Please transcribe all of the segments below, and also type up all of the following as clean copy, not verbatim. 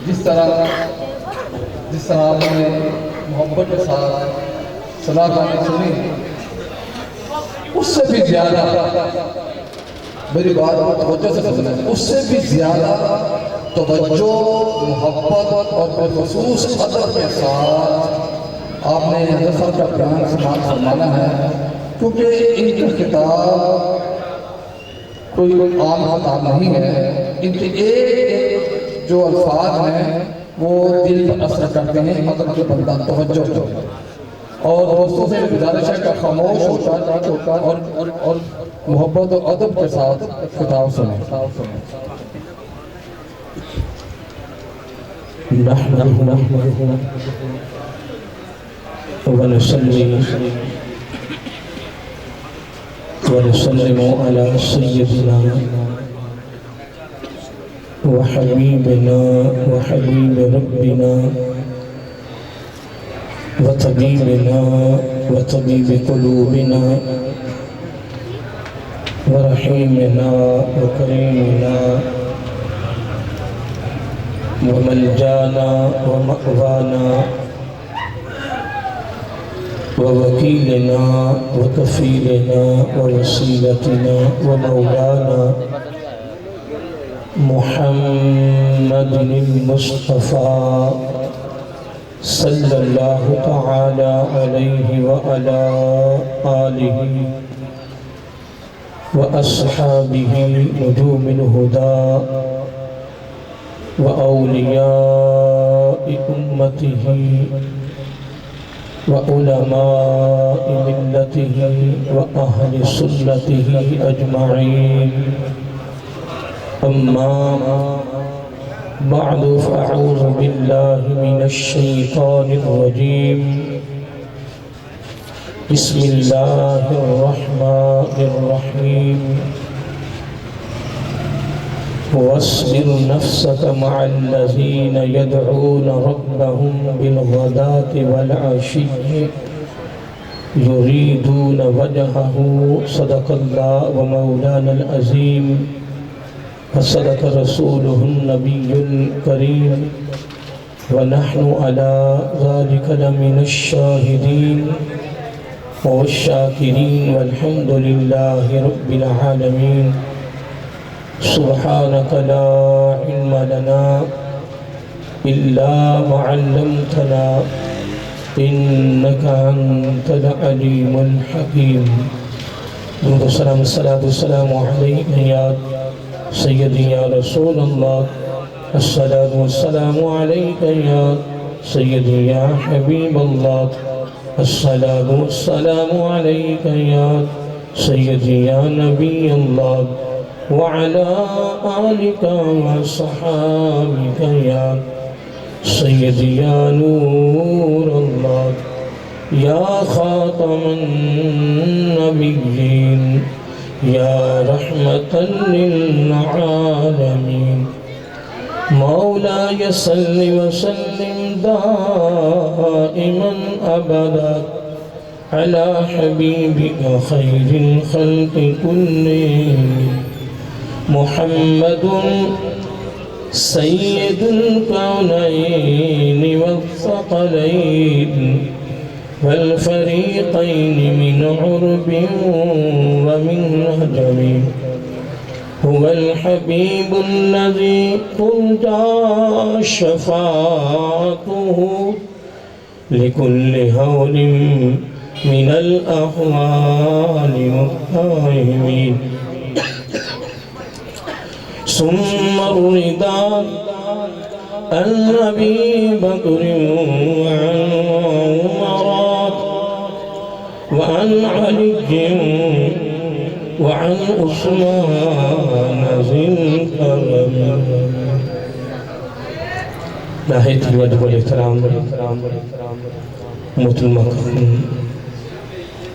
جس طرح آپ نے محبت کے ساتھ صلاح گانے سنی، اس سے بھی زیادہ میری بات توجہ سے سنیں، اس سے بھی زیادہ توجہ، محبت اور بالخصوص ادب کے ساتھ آپ نے حضرت صاحب کا بیان سماعت فرمانا ہے، کیونکہ ان کی کتاب کوئی عام کتاب نہیں ہے۔ ان کے ایک جو الفاظ ہیں وہ دل پر اثر کرتے ہیں اگر جو بندہ توجہ کرے، اور دوستوں سے گزارش ہے کہ خاموش ہوتا اور محبت و ادب کے ساتھ کتاب سنیں۔ نحمده ونصلي ونسلم على سيدنا وحبيبنا وحبيب ربنا وطبيبنا وطبيب قلوبنا ورحيمنا وكريمنا وملجانا ومأوانا ووكيلنا وكفيلنا ووسيلتنا ومولانا محمد المصطفى صلى الله تعالى عليه وعلى آله وأصحابه نجوم الهدى وأولياء أمته وعلماء ملته وأهل سنته أجمعين. أما بعد فأعوذ بالله من الشيطان الرجيم. بسم الله الرحمن الرحيم. واصبر نفسك مع الذين يدعون ربهم بالغداة والعشي يريدون وجهه. صدق الله ومولانا العظيم وصدق رسوله النبي الكريم ونحن على ذلك لمن الشاهدين والشاكرين والحمد لله رب العالمين. سبحانك لا علم لنا إلا ما علمتنا إنك أنت العليم الحكيم. درود السلام الصلاة والسلام عليك يا سيدي يا رسول الله. الصلاة والسلام عليك يا سيدي يا حبيب الله. الصلاة والسلام عليك يا سيدي يا نبي الله وعلى آلك وصحابك يا سيدي يا نور الله يا خاتم النبيين يا رحمة للعالمين. مولاي صل وسلم دائما أبدا على حبيبك خير الخلق كلهم محمد سيد الكونين والثقلين والفريقين من عرب ومن عجم. هو الحبيب الذي ترجى شفاعته لكل هول من الأهوال والطائمين. ثم الرضا عن أبي بكر وعن عمر وعن علي وعن عثمان ذي الكرم. نہایت الوجہ والاحترام متمکن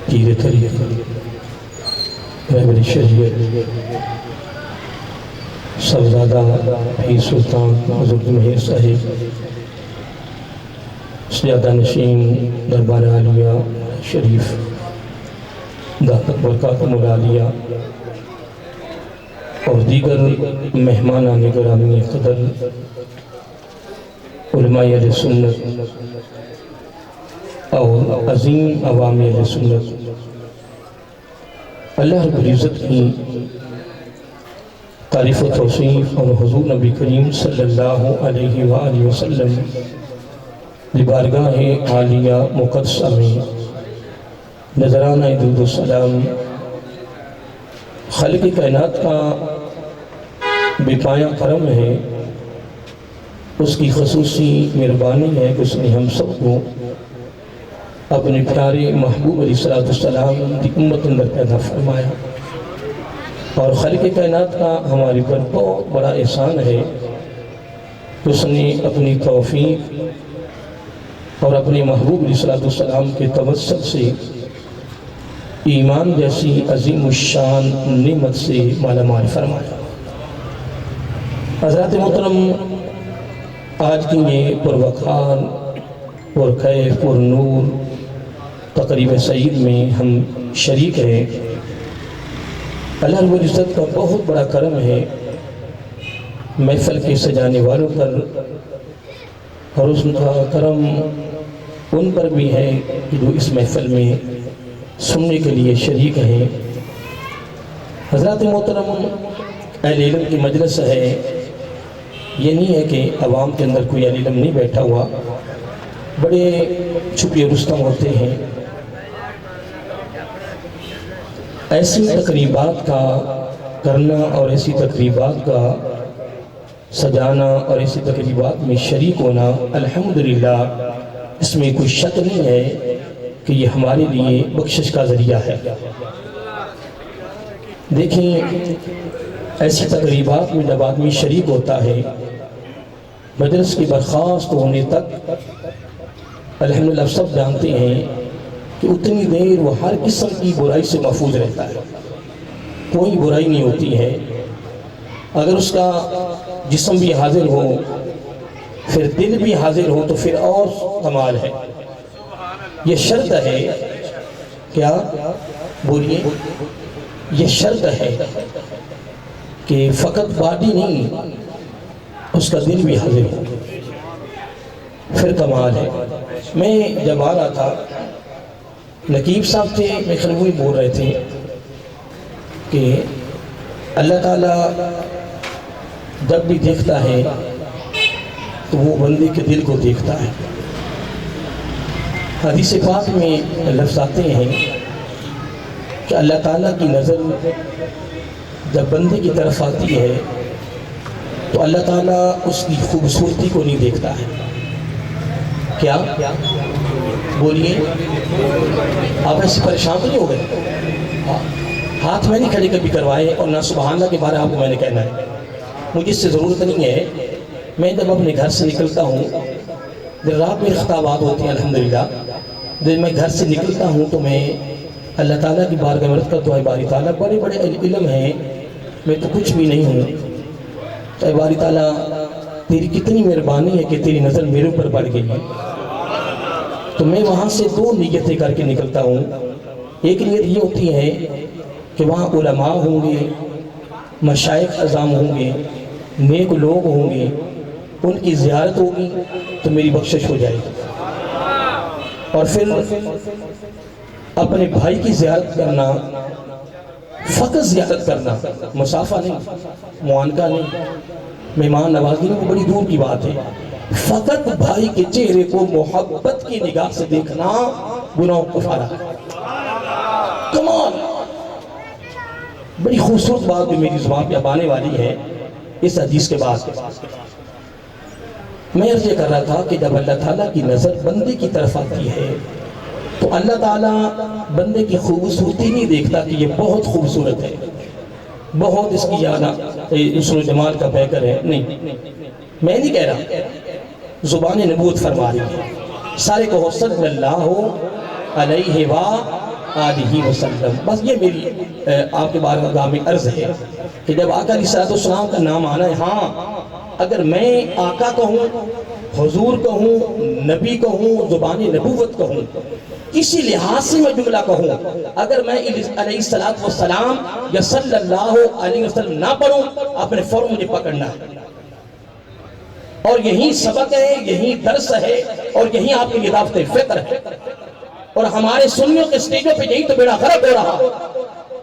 پیر طریقہ رہبر شریعت صاحبزادہ پیر سلطان حضرت مہر صاحب سجادہ نشین دربار عالیہ شریف دامت برکاتہم العالیہ اور دیگر مہمانان گرامی قدر علماء اہل سنت اور عظیم عوام اہل سنت، اللہ رب العزت کی تعریف و توصیف اور حضور نبی کریم صلی اللہ علیہ وآلہ وسلم بارگاہ عالیہ مقدسہ میں نذرانہ درود و سلام خالق کائنات کا بے پایہ کرم ہے، اس کی خصوصی مہربانی ہے کہ اس نے ہم سب کو اپنے پیارے محبوب علیہ السلام کی امت اندر پیدا فرمایا، اور خالق کائنات کا ہمارے پر بہت بڑا احسان ہے کہ اس نے اپنی توفیق اور اپنے محبوب علیہ السلام کے توسط سے ایمان جیسی عظیم الشان نعمت سے مالا مال فرمایا۔ حضرات محترم، آج کی یہ پروقار اور کیف اور نور تقریب سعید میں ہم شریک ہیں۔ اللہ رب العزت کا بہت بڑا کرم ہے محفل کے سجانے والوں پر، اور اس کا کرم ان پر بھی ہے کہ جو اس محفل میں سننے کے لیے شریک ہیں۔ حضرات محترم، اہل علم کی مجلس ہے، یہ نہیں ہے کہ عوام کے اندر کوئی اہل علم نہیں بیٹھا ہوا، بڑے چھپے رستم ہوتے ہیں۔ ایسی تقریبات کا کرنا اور ایسی تقریبات کا سجانا اور ایسی تقریبات میں شریک ہونا، الحمدللہ اس میں کوئی شک نہیں ہے کہ یہ ہمارے لیے بخشش کا ذریعہ ہے۔ دیکھیں، ایسی تقریبات میں جب آدمی شریک ہوتا ہے، مجلس کی برخاست ہونے تک الحمدللہ سب جانتے ہیں کہ اتنی دیر وہ ہر قسم کی برائی سے محفوظ رہتا ہے، کوئی برائی نہیں ہوتی ہے۔ اگر اس کا جسم بھی حاضر ہو، پھر دل بھی حاضر ہو تو پھر اور کمال ہے۔ یہ شرط ہے، کیا بولیے، یہ شرط ہے کہ فقط باڈی نہیں، اس کا دل بھی حاضر ہو، پھر کمال ہے۔ میں جب آ رہا تھا، نقیب صاحب تھے، میں خلوی بول رہے تھے کہ اللہ تعالیٰ جب بھی دیکھتا ہے تو وہ بندے کے دل کو دیکھتا ہے۔ حدیث پاک میں لفظ آتے ہیں کہ اللہ تعالیٰ کی نظر جب بندے کی طرف آتی ہے تو اللہ تعالیٰ اس کی خوبصورتی کو نہیں دیکھتا ہے۔ کیا بولیے، آپ ایسے پریشان تو نہیں ہو گئے؟ ہاتھ میں نہیں کھڑے کبھی کروائے، اور نہ سبحان اللہ کے بارے آپ کو میں نے کہنا ہے، مجھے اس سے ضرورت نہیں ہے۔ میں جب اپنے گھر سے نکلتا ہوں، جب رات میں خطابات ہوتی ہیں الحمدللہ، جب میں گھر سے نکلتا ہوں تو میں اللہ تعالیٰ کی بارگاہ میں عرض کرتا ہوں، باری تعالیٰ بڑے بڑے علم ہیں، میں تو کچھ بھی نہیں ہوں، اے باری تعالیٰ تیری کتنی مہربانی ہے کہ تیری نظر میرے اوپر پڑ گئی ہے۔ تو میں وہاں سے دو نیتیں کر کے نکلتا ہوں۔ ایک نیت یہ ہوتی ہے کہ وہاں علماء ہوں گے، مشائخ اعظام ہوں گے، نیک لوگ ہوں گے، ان کی زیارت ہوگی تو میری بخشش ہو جائے گی۔ اور پھر اپنے بھائی کی زیارت کرنا، فقط زیارت کرنا، مسافہ نہیں، معانقہ نہیں، مہمان نوازی نہیں، وہ بڑی دور کی بات ہے۔ فقط بھائی کے چہرے کو محبت کی نگاہ سے دیکھنا گناہوں کو کفارہ ہے۔ کمال، بڑی خوبصورت بات بھی میری زبان پہ اب آنے والی ہے اس حدیث کے بعد۔ میں عرض یہ کر رہا تھا کہ جب اللہ تعالیٰ کی نظر بندے کی طرف آتی ہے تو اللہ تعالیٰ بندے کی خوبصورتی نہیں دیکھتا کہ یہ بہت خوبصورت ہے، بہت اس کی حسن و جمال کا پیکر ہے، نہیں، میں نہیں کہہ رہا، زبان نبوت فرما رہی ہے. سارے کہو صلی اللہ علیہ وآلہ وسلم. بس یہ میری آپ کے بارگاہ میں عرض ہے کہ جب آقا علیہ السلام کا نام آنا ہے، ہاں اگر میں آقا کہوں، حضور کہوں، نبی کہوں، زبان نبوت کہوں، کسی لحاظ سے میں جملہ کہوں، اگر میں علیہ السلام یا صلی اللہ علیہ وسلم نہ پڑھوں، اپنے فوراً مجھے پکڑنا ہے. اور یہی سبق ہے، یہی درس ہے، اور یہی آپ کی اضافت فکر ہے. اور ہمارے سنیوں کے سٹیجوں پہ یہی تو بیڑا غرق ہو رہا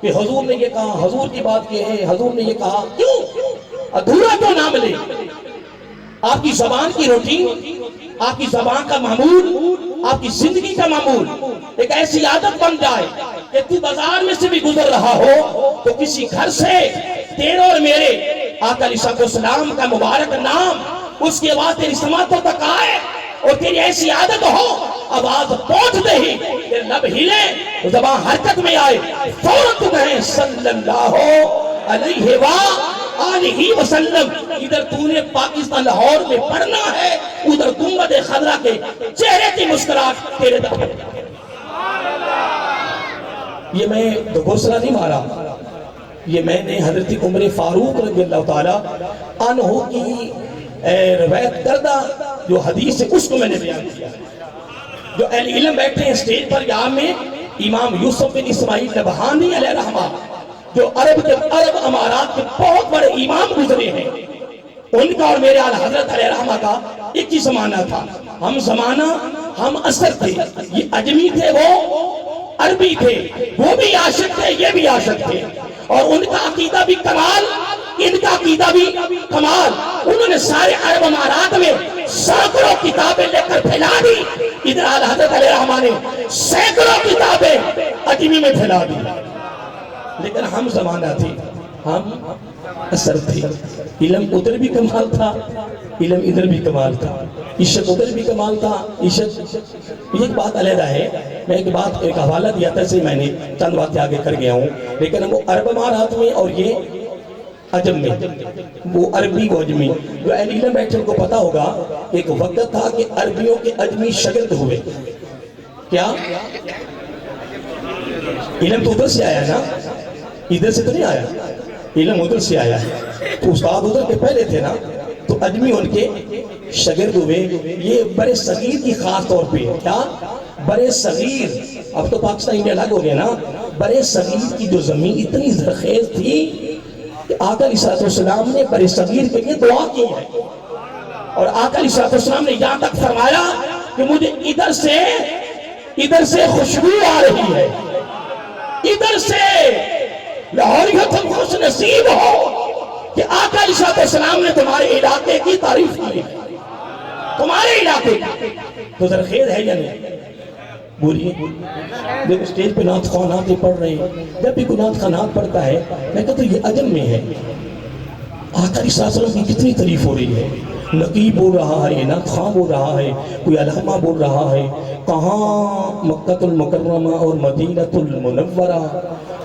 کہ حضور نے یہ کہا، حضور کی بات یہ ہے، حضور نے یہ کہا. کیوں ادھورا کیوں نہ ملے؟ آپ کی زبان کی روٹین، آپ کی زبان کا معمول، آپ کی زندگی کا معمول ایک ایسی عادت بن جائے کہ تو بازار میں سے بھی گزر رہا ہو تو کسی گھر سے تیرے اور میرے آقا علیہ السلام کا مبارک نام اس کے بعد تیری سماعتوں تک آئے، اور تیری ایسی عادت ہو آواز پہنچتے ہی تیرے لب ہلے، زبان حرکت میں آئے، فوراً تو کہیں صلی اللہ علیہ وآلہ وسلم. ادھر تو نے پاکستان لاہور میں پڑھنا ہے، ادھر گنبد خضرا کے چہرے کی مسکراہٹ تیرے تک. یہ میں تو گھوسلا نہیں مارا، یہ میں نے حضرت عمر فاروق رضی اللہ تعالیٰ عنہ کی روایت کردہ جو حدیث ہے اس کو میں نے بیان کیا. جو اہل علم بیٹھے ہیں اسٹیج پر یہاں میں، امام یوسف بن اسماعیل نبہانی علیہ رحمہ جو عرب امارات کے بہت بڑے امام گزرے ہیں، ان کا اور میرے اعلیٰ حضرت علیہ رحمہ کا ایک ہی زمانہ تھا. ہم زمانہ، ہم اثر تھے. یہ اجمی تھے، وہ عربی تھے. وہ بھی عاشق تھے، یہ بھی عاشق تھے. اور ان کا عقیدہ بھی کمال، ان کا عقیدہ بھی کمال. انہوں نے سارے عرب امارات میں سینکڑوں کتابیں لے کر پھیلا دی. ادھر اعلیٰ حضرت علیہ رحمہ نے سینکڑوں کتابیں اجمی میں پھیلا دی. لیکن ہم زمانہ تھے، ہم اثر تھے. علم ادھر بھی کمال تھا، علم ادھر بھی کمال تھا، عشق ادھر بھی کمال تھا. عشق یہ ایک بات علیحدہ ہے. میں ایک بات، ایک حوالہ دیا تھا، سے میں نے چند باتیں آگے کر گیا ہوں. لیکن وہ عرب امارات میں اور یہ عجم میں، وہ عربی و عجمی. جو اہل علم بیٹھے ان کو پتا ہوگا ایک وقت تھا کہ عربیوں کے عجمی شگرد ہوئے. کیا علم تو ادھر سے آیا نا، ادھر سے تو نہیں آیا، علم ادھر سے آیا ہے. تو استاد ادھر کے پہلے تھے نا، تو عجمی ان کے شگرد ہوئے. یہ برے صغیر کی خاص طور پہ، کیا برے صغیر، اب تو پاکستان انڈیا الگ ہو گیا نا، برے صغیر کی جو زمین اتنی زرخیز تھی کہ آقا علیہ السلام نے برے صغیر کے لیے دعا کی ہے. اور آقا علیہ السلام نے یہاں تک فرمایا کہ مجھے ادھر سے خوشبو آ رہی ہے، ادھر سے. لاہوریت تم خوش نصیب ہو کہ آقا علیہ السلام نے تمہارے علاقے کی تعریف کی، تمہارے علاقے کی. تو زرخیز ہے یا نہیں؟ بولیے. دیکھو اسٹیج پہ نعت خواہ نعتیں پڑھ رہے ہیں. جب بھی کوئی نعت خواہ نعت پڑھتا ہے میں کہتا ہوں یہ عجم میں ہے. آقا علیہ السلام کی کتنی تعریف ہو رہی ہے. نقیب بول رہا ہے، نعت خواہ بول رہا ہے، کوئی علامہ بول رہا ہے. کہاں مکہ المکرمہ اور مدینہ المنورہ،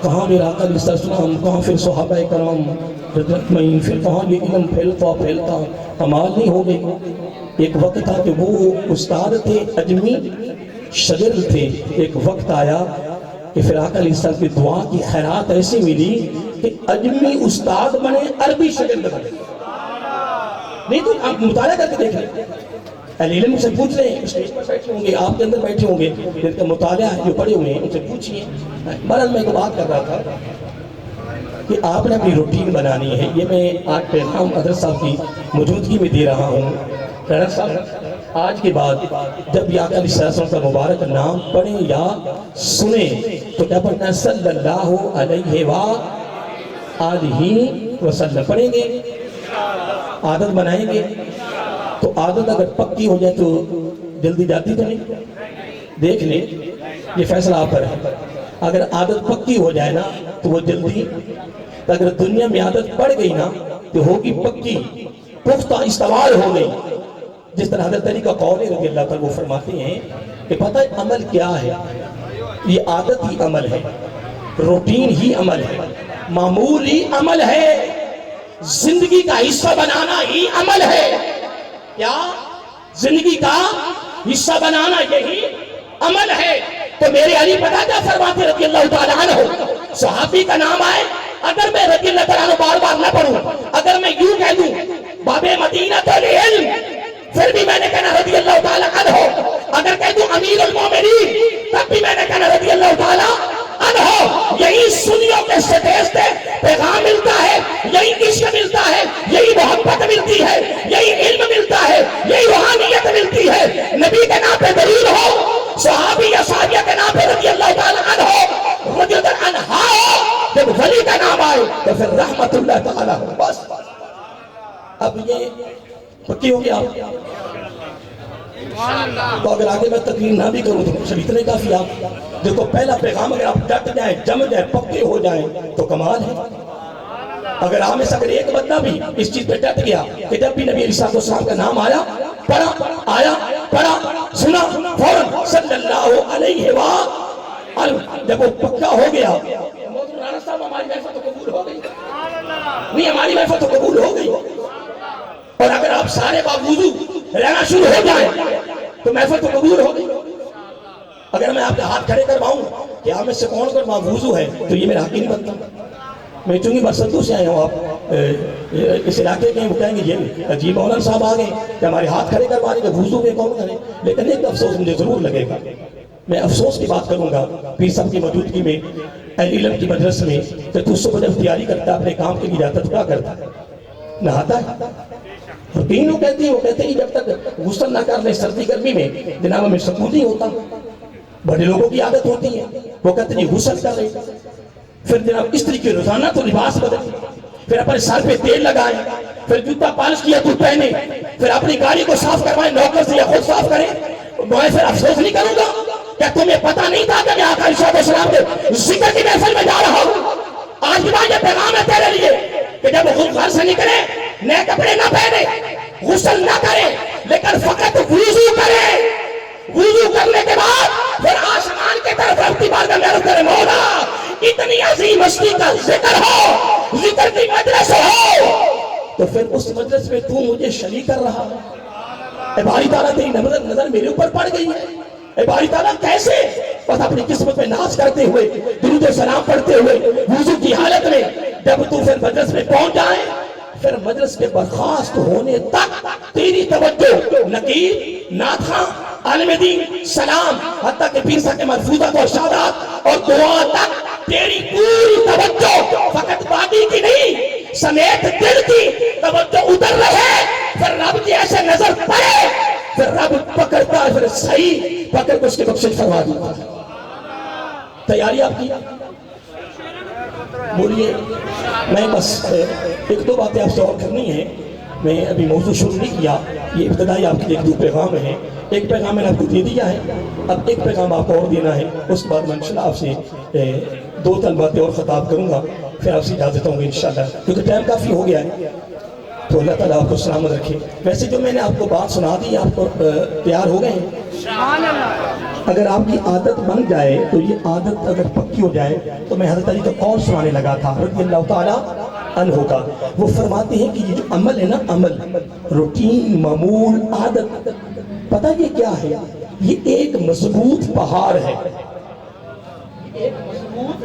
کہاں میرا آقا علیہ السلام، کہاں پھر صحابہ کرام رضوان مین، پھر کہاں یہ علم پھیلتا. کمال نہیں ہو گئی. ایک وقت تھا کہ وہ استاد تھے، عجمی شگرد تھے. ایک وقت آیا کہ پھر آقا علیہ السلام کی دعا کی خیرات ایسی ملی کہ عجمی استاد بنے، عربی شگرد بنے. نہیں تو آپ مطالعہ کر کے دیکھ لیں. اہل علم سے پوچھ لیں، اسٹیج پر بیٹھے ہوں گے، آپ کے اندر بیٹھے ہوں گے، جن کا مطالعہ جو پڑھے ہوئے ہیں ان سے پوچھئے. بہرحال میں ایک بات کر رہا تھا کہ آپ نے اپنی روٹین بنانی ہے. یہ میں آج پیغام حضرت صاحب کی موجودگی میں دے رہا ہوں. حضرت صاحب آج کے بعد جب بھی آقا علیہ السلام کا مبارک نام پڑھیں یا سنیں تو کیا پڑھنا ہے؟ صلی اللہ علیہ وآلہ وسلم پڑھیں گے، عادت بنائیں گے. تو عادت اگر پکی ہو جائے تو جلدی جاتی تو نہیں. دیکھ لیں، یہ فیصلہ آپ پر ہے. اگر عادت پکی ہو جائے نا تو وہ جلدی، اگر دنیا میں عادت پڑ گئی نا تو ہوگی پکی، پختہ، استوار ہو گئی. جس طرح حضرت علی کا قول ہے رضی اللہ تعالیٰ، وہ فرماتے ہیں کہ پتہ ہے عمل کیا ہے؟ یہ عادت ہی عمل ہے، روٹین ہی عمل ہے، معمول ہی عمل ہے، زندگی کا حصہ بنانا ہی عمل ہے. کیا زندگی کا حصہ بنانا یہی عمل ہے. تو میرے علی پتہ کیا فرماتے رضی اللہ تعالیٰ عنہ؟ صحابی کا نام آئے اگر میں رضی اللہ تعالیٰ عنہ بار بار نہ پڑھوں، اگر میں یوں کہہ دوں باب مدینہ العلم، پھر بھی میں نے کہنا رضی اللہ تعالیٰ عنہ. اگر کہہ دوں امیر المومنین، تب بھی میں نے کہنا رضی اللہ تعالیٰ عنہ. یہی سنیوں کے سٹیج پہ پیغام ملتا ہے، یہی عشق ملتا ہے، یہی محبت ملتی ہے، یہی علم ملتا ہے، یہی روحانیت ملتی ہے. نبی کے نام پہ دلیل ہو، صحابی یا صحابیہ کے نام پہ رضی اللہ تعالیٰ عنہ ہو، رضی اللہ عنہ ہو، جب ولی کا نام آئے تو پھر رحمت اللہ تعالیٰ ہو. بس اب یہ پکی ہو گیا. تو اگر آگے میں تقریر نہ بھی کروں تو شریف اتنے کافی. آپ دیکھو پہلا پیغام اگر آپ ڈٹ جائیں، جم جائیں، پکے ہو جائیں تو کمال ہے. اگر آپ میں سے اگر ایک بندہ بھی اس چیز پہ ڈٹ گیا کہ جب بھی نبی علیہ السلام کا نام آیا، پڑھا سنا فوراً صلی اللہ علیہ وآلہ، جب وہ پکا ہو گیا، مولانا صاحب ہماری محفل تو قبول ہو گئی نہیں، ہماری محفل تو قبول ہو گئی. اور اگر آپ سارے باوضو رہنا شروع ہو جائیں تو محفل تو قبول ہو گئی. اگر میں آپ کے ہاتھ کھڑے کرواؤں کہ آپ میں سے کون کون باوضو ہے تو یہ میرا حق ہی نہیں بنتا. میں چونکہ برسدوں سے آیا ہوں، آپ اس علاقے کے ہیں، وہ کہیں گے یہ عجیب مولانا صاحب آ گئے کہ ہمارے ہاتھ کھڑے کروا رہے کہ وضو میں کون کرے. لیکن ایک افسوس مجھے ضرور لگے گا، میں افسوس کی بات کروں گا پیر صاحب کی موجودگی میں اہل علم کی مجلس میں، کہ تو صبح جب تیاری کرتا اپنے کام کے لیے جاتا تو کیا کرتا؟ نہاتا ہے. اور کئی لوگ کہتے ہیں، وہ کہتے ہیں جب تک غسل نہ کر لیں سردی گرمی میں جناب ہمیں سکون نہیں ہوتا. بڑے لوگوں کی عادت ہوتی ہے، وہ کہتے ہیں غسل کر لیں، پھر جناب استری کی روزانہ تو لباس بدلیں، پھر اپنے سر پہ تیل لگائیں، پھر جوتا پالش کیا تو پہنے، پھر اپنی گاڑی کو صاف کروائیں نوکر سے یا خود صاف کریں. میں پھر افسوس نہیں کروں گا کہ تمہیں پتہ نہیں تھا کہ میں آقا علیہ السلام کے ذکر کی محفل میں جا رہا ہوں. آج کے بعد یہ پیغام ہے تیرے لیے کہ جب وہ گھر سے نکلے نئے کپڑے نہ پہنے، غسل نہ کرے، لیکن فقط وضو کرے. وضو کرنے کے بعد پھر آسمان کے طرف رفتی بارگاہ میں عرض کرے مولا اتنی عظیم ہستی کا ذکر ہو، ذکر کی مجلس ہو، تو پھر اس مجلس میں تو مجھے شریک کر رہا ہے. اے باری تعالیٰ تیری نظر میرے اوپر پڑ گئی ہے. اے باری تعالیٰ کیسے؟ بس اپنی قسمت میں ناز کرتے ہوئے، درود و سلام پڑھتے ہوئے، وضو کی حالت میں جب تو پھر مجلس میں پہنچ جائے، پھر مجلس کے برخاست ہونے تک تیری توجہ نقیر، ناتھاں، عالم دین، سلام، حتیٰ کہ پیر صاحب کے محفوظات اور شہادات اور دعا تک تیری پوری توجہ فقط باقی کی نہیں سمیت دل کی توجہ ادھر رہے. پھر رب کی ایسے نظر پڑے، پھر رب پکڑتا ہے، پھر صحیح پکڑ کو اس کے بخشش فرما دیتا ہے. تیاری آپ کی بولیے. میں بس ایک دو باتیں آپ سے اور کرنی ہیں. میں ابھی موضوع شروع نہیں کیا، یہ ابتدائی آپ کے لیے ایک دو پیغام ہیں. ایک پیغام میں نے آپ کو دے دیا ہے، اب ایک پیغام آپ کو اور دینا ہے. اس کے بعد میں انشاءاللہ آپ سے دو تین باتیں اور خطاب کروں گا، پھر آپ سے اجازت ہوں گی انشاءاللہ، کیونکہ ٹائم کافی ہو گیا ہے. تو اللہ تعالیٰ آپ کو سلامت رکھے. ویسے جو میں نے آپ کو بات سنا دی، آپ کو تیار ہو گئے ہیں؟ اگر آپ کی عادت بن جائے تو یہ عادت اگر پکی ہو جائے تو میں حضرت علی کو اور سنانے لگا تھا رضی اللہ تعالیٰ عنہ کا. وہ فرماتے ہیں کہ یہ جو عمل ہے نا، عمل روٹین، معمول، عادت، پتہ یہ کیا ہے؟ یہ ایک مضبوط پہاڑ ہے. ایک مضبوط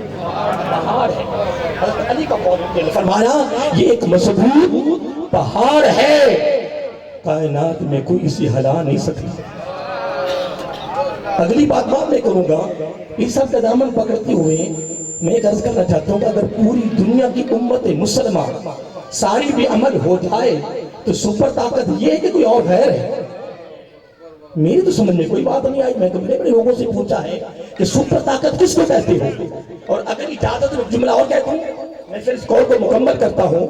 پہاڑ ہے. حضرت علی کا قول فرمایا یہ ایک مضبوط پہاڑ ہے، کائنات میں کوئی اسے ہلا نہیں سکتا. اگلی بات میں کروں گا. اس سب کا دامن پکڑتے ہوئے میں ایک عرض کرنا چاہتا ہوں کہ اگر پوری دنیا کی امت مسلمہ ساری بھی عمل ہو جائے تو سپر طاقت یہ ہے کہ کوئی اور غیر ہے. میری تو سمجھ میں کوئی بات نہیں آئی. میں تو بڑے بڑے لوگوں سے پوچھا ہے کہ سپر طاقت کس کو کہتے ہو. اور اگر اجازت میں جملہ اور کہتا ہوں، میں پھر اس قول کو مکمل کرتا ہوں.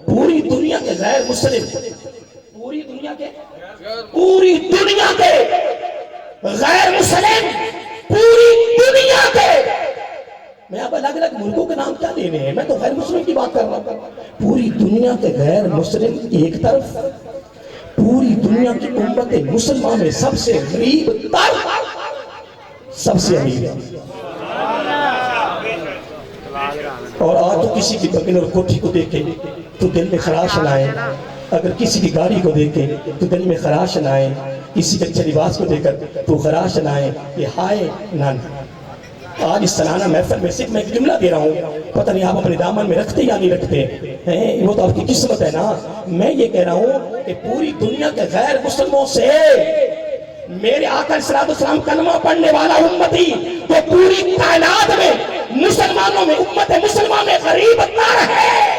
پوری دنیا کے غیر مسلم، پوری دنیا کے غیر مسلم، پوری دنیا کے، میں اب الگ الگ ملکوں کے نام کیا لینے ہیں، میں تو غیر مسلم کی بات کر رہا ہوں. پوری دنیا کے غیر مسلم ایک طرف، پوری دنیا کی امت مسلمہ میں سب سے غریب تر، سب سے امیر ہے. اور آج تو کسی کی بکن اور کوٹھی کو دیکھیں تو دل میں خراش لائیں اگر کسی کی گاڑی کو دیکھ کے تو دل میں خراش نہ آئے، کسی کے اچھے لباس کو دیکھ کر تو خراش نہ آئے، یہ ہائے نہ۔ آج اس سالانہ محفل میں صرف میں ایک جملہ دے رہا ہوں، پتہ نہیں آپ اپنے دامن میں رکھتے یا نہیں رکھتے ہیں، وہ تو آپ کی قسمت ہے نا۔ میں یہ کہہ رہا ہوں کہ پوری دنیا کے غیر مسلموں سے میرے آقا صلی اللہ علیہ وسلم کلمہ پڑھنے والا امتی تو پوری کائنات میں مسلمانوں میں امت مسلمہ میں غریب تر ہے،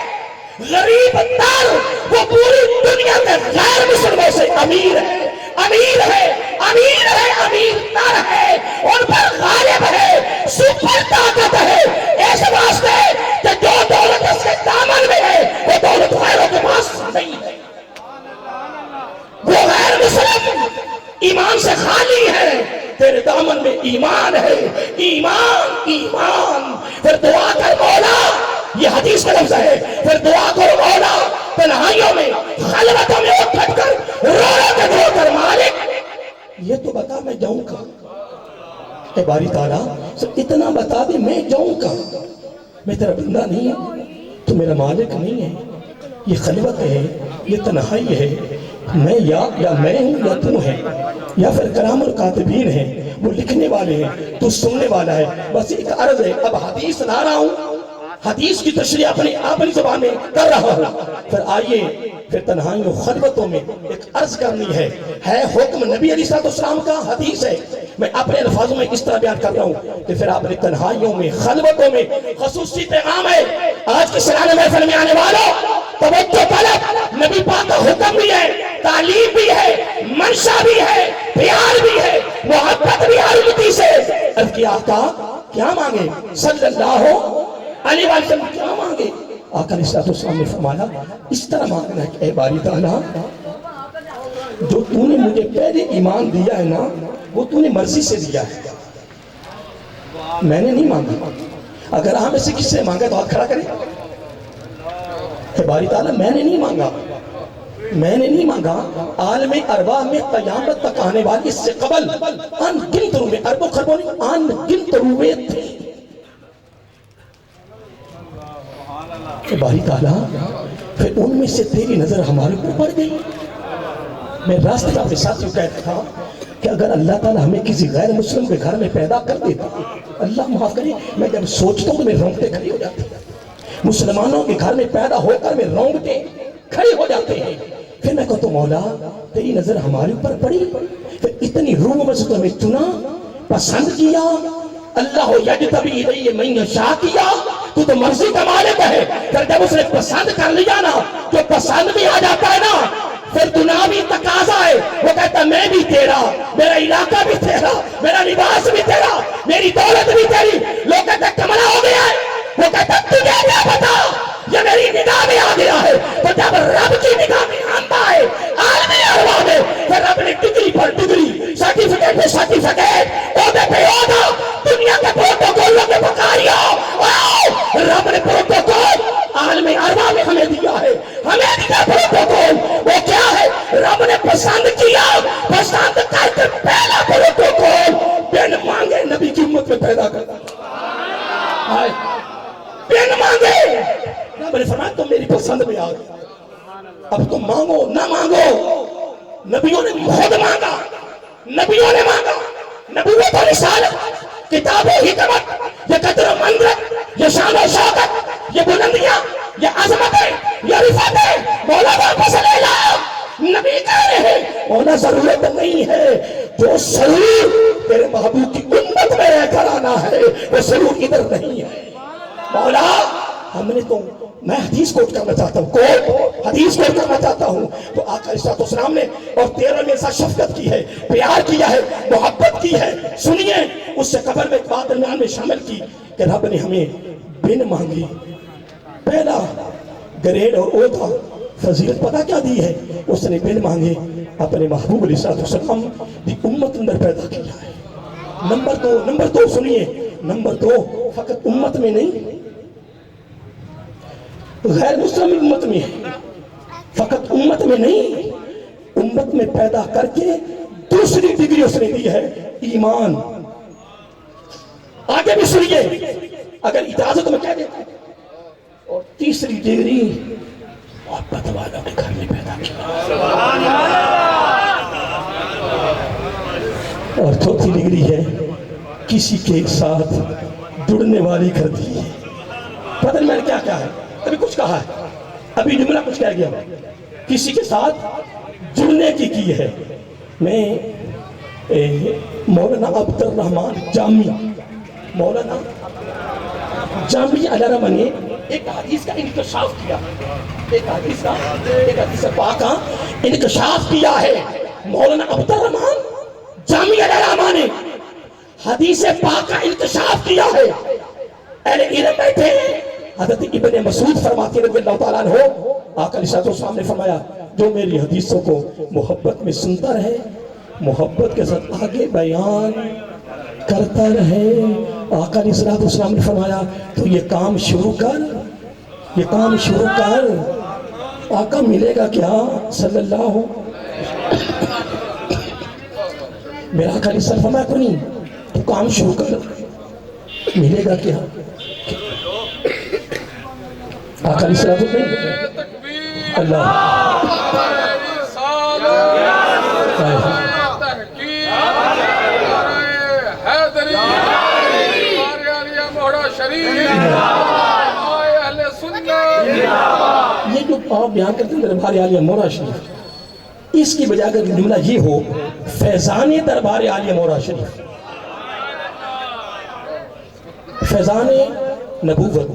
غریب تر، وہ پوری دنیا کے غیر مسلموں سے امیر ہے، امیر ہے، امیر ہے، امیر تر ہے، ان پر غالب ہے، سپر طاقت ہے، اس واسطے کہ جو دولت اس کے دامن میں ہے وہ دولت غیروں کے پاس نہیں ہے۔ وہ غیر مسلم ایمان سے خالی ہے، تیرے دامن میں ایمان ہے، ایمان ایمان۔ پھر دعا کر مولا، یہ حدیث کا لفظ ہے، پھر دعا کرو مولا تنہائیوں میں خلوتوں میں اٹھ کر رو کر مالک یہ تو بتا میں جاؤں کہاں، اے باری تعالیٰ اتنا بتا دے میں جاؤں کہاں، میں تیرا بندہ نہیں ہے، تو میرا مالک نہیں ہے، یہ خلوت ہے، یہ تنہائی ہے، میں یا میں ہوں یا تو ہے، یا پھر کرام الکاتبین ہے، وہ لکھنے والے ہیں، تو سننے والا ہے۔ بس ایک عرض ہے، اب حدیث لا رہا ہوں، حدیث کی تشریح اپنی زبان میں کر رہا ہوں، پھر آئیے پھر تنہائیوں خلوتوں میں ایک عرض کرنی ہے حکم نبی علیہ السلام کا، حدیث ہے، میں اپنے الفاظوں میں اس طرح بیان کر رہا ہوں کہ پھر آپ نے تنہائیوں میں خلوتوں میں خصوصی پیغام ہے آج کی سالانہ محفل میں آنے والوں، توجہ طلب، نبی پاک کا حکم بھی ہے، تعلیم بھی ہے، منشا بھی ہے، پیار بھی ہے، محبت بھی ہے امتی سے۔ عرض کیا آقا کیا مانگے صلی اللہ علیہ وسلم، کیا مانگے؟ آقا علیہ السلام نے فرمایا اس طرح مانگنا ہے کہ اے باری تعالیٰ جو تو نے مجھے پہلے ایمان دیا ہے نا وہ تو نے مرضی سے دیا ہے، میں نے نہیں مانگا۔ اگر ہم سے کس سے مانگا تو ہاتھ کھڑا کریں۔ اے باری تعالیٰ میں نے نہیں مانگا، میں نے نہیں مانگا، عالم ارواح میں قیامت تک آنے والی اس سے قبل ان گنت روحیں، اربوں خربوں نہیں، ان گنت روحیں تھے۔ اے باری تعالیٰ پھر ان میں سے تیری نظر ہمارے اوپر پڑ گئی۔ میں راستے میں اپنے ساتھیوں کہتا تھا کہ اگر اللہ تعالیٰ ہمیں کسی غیر مسلم کے گھر میں پیدا کر دیتا، اللہ معاف کرے، میں جب سوچتا ہوں تو میرے رونگٹے کھڑے ہو جاتے ہیں، مسلمانوں کے گھر میں پیدا ہو کر میرے رونگٹے کھڑے ہو جاتے ہیں۔ پھر میں کہتا ہوں مولا تیری نظر ہمارے اوپر پڑی، پھر اتنی روح میں سے تو ہمیں چنا، پسند کیا، اللہ یجتبی الیہ من یشاء کیا، تو مرضی کا مالک ہے۔ پھر جب اس نے پسند کر لیا نا، جو پسند بھی آ جاتا ہے نا، پھر دنیاوی تقاضا ہے، وہ کہتا ہے میں بھی تیرا، میرا علاقہ بھی تیرا، میرا لباس بھی تیرا، میری دولت بھی تیری۔ لوگ کہتے ہیں کملا ہو گیا ہے، وہ کہتا ہے تجھے کیا پتا، یہ میری نگاہ میں آ گیا ہے۔ تو جب رب کی نگاہ میں آتا ہے عالمی ارواح میں، پھر رب نے ڈگری پر ڈگری، سرٹیفکیٹ پر سرٹیفکیٹ، عہدے پہ عہدہ، دنیا کے پروٹوکولوں کے بکاریوں، رب نے پروٹوکول عالم ارواح میں ہمیں دیا ہے، ہمیں دیا پروٹوکول۔ وہ کیا ہے؟ رب نے پسند کیا، پسند کر کے پہلا پروٹوکول بن مانگے نبی کی امت میں پیدا کرتا، بن مانگے۔ رب نے فرمایا تم میری پسند میں آ گئے، اب تم مانگو نہ مانگو۔ نبیوں نے خود مانگا، نبیوں نے مانگا، نبوت و رسالت، کتاب و حکمت، یہ قدر و منزلت، یہ شان و شوکت، یہ بلندیاں، یہ عظمتیں، یہ رفعتیں مولا واپس لے لاؤ۔ نبی کہہ رہے ہیں مولا ضرورت نہیں ہے، جو سرور تیرے محبوب کی امت میں رہ کر آنا ہے وہ سرور ادھر نہیں ہے۔ مولا ہم نے تو، میں حدیث کوٹ کرنا چاہتا ہوں، حدیث کوٹ کرنا چاہتا ہوں، تو آقا علیہ السلام نے اور تیرے میں ساتھ شفقت کی ہے، پیار کیا ہے، محبت کی ہے۔ سنیے اس سے قبر میں ایک بات درمیان میں شامل کی کہ رب نے ہمیں بن مانگی پہلا گریڈ اور عہدہ فضیلت پتہ کیا دی ہے؟ اس نے بن مانگے اپنے محبوب علیہ السلام دی امت اندر پیدا کیا ہے۔ نمبر دو سنیے، نمبر دو فقط امت میں نہیں، غیر مسلم امت میں ہے، فقط امت میں نہیں، امت میں پیدا کر کے دوسری ڈگری اس نے دی ہے ایمان۔ آگے بھی سنیے اگر اجازت میں کہہ دیتا ہوں، اور تیسری ڈگری محبت والوں کے گھر میں پیدا کیا. اور چوتھی ڈگری ہے کسی کے ساتھ جڑنے والی کر دی ہے. پتہ نہیں میں نے کیا کہا ہے, ابھی کچھ کہا ہے, ابھی جملہ کچھ کہہ گیا, کسی کے ساتھ جڑنے کی ہے. میں مولانا عبد الرحمن جامی, مولانا جامی علیہ رحمہ نے ایک حدیث کا انکشاف کیا, ایک حدیث پاک کا انکشاف کیا ہے. مولانا عبد الرحمن جامی علیہ رحمہ نے حدیث پاک کا انکشاف کیا ہے. اہل علم بیٹھے ہیں. حضرت ابن مسعود فرماتے رضی اللہ تعالیٰ عنہ, آقا علیہ السلام نے فرمایا جو میری حدیثوں کو محبت میں سنتا رہے, محبت کے ساتھ آگے بیان کرتا رہے. آقا علیہ السلام نے فرمایا تو یہ کام شروع کر, یہ کام شروع کر. آقا ملے گا کیا صلی اللہ, میرا آقا علیہ السلام فرمایا کو نہیں, تو کام شروع کر, ملے گا کیا. آقا علیہ السلام اللہ یہ جو آپ بیان کرتے ہیں دربار عالیہ مورا شریف, اس کی بجائے اگر جملہ یہ ہو فیضان دربار عالیہ مورا شریف, فیضان نبوت,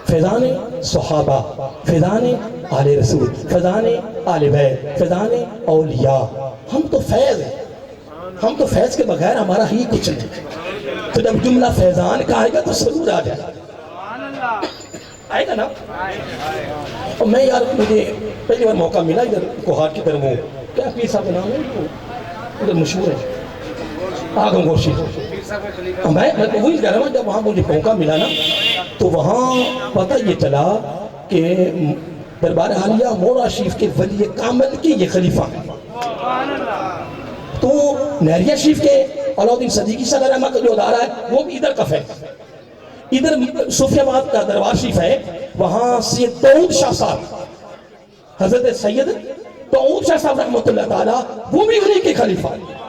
فیضان صحابہ, فیضان آل رسول, فیضان آل بیت, فیضان اولیاء. ہم تو فیض ہیں, ہم تو فیض کے بغیر ہمارا ہی کچھ نہیں. تو جب جملہ فیضان کا آئے گا تو سرور آ جائے گا, آئے گا نا. اور میں یار مجھے پہلی بار موقع ملا ادھر کوہاٹ کی طرف, وہ کیا پیر صاحب کا نام ہے ادھر مشہور ہے آگم گوشی, میں وہی کہہ رہا ہوں. جب وہاں مجھے موقع ملا نا تو وہاں پتہ یہ چلا کہ دربار عالیہ مورا شریف کے ولی کامل کے یہ خلیفہ ہیں. تو نہریہ شریف کے علاؤدین صدیقی صلی اللہ علیہ وسلم کا جو ادارہ ہے وہ بھی ادھر کا ہے. ادھر صوفی آباد کا دربار شریف ہے, وہاں سید داؤد شاہ صاحب, حضرت سید داؤد شاہ صاحب رحمۃ اللہ تعالیٰ وہ بھی انہی کے خلیفہ ہیں.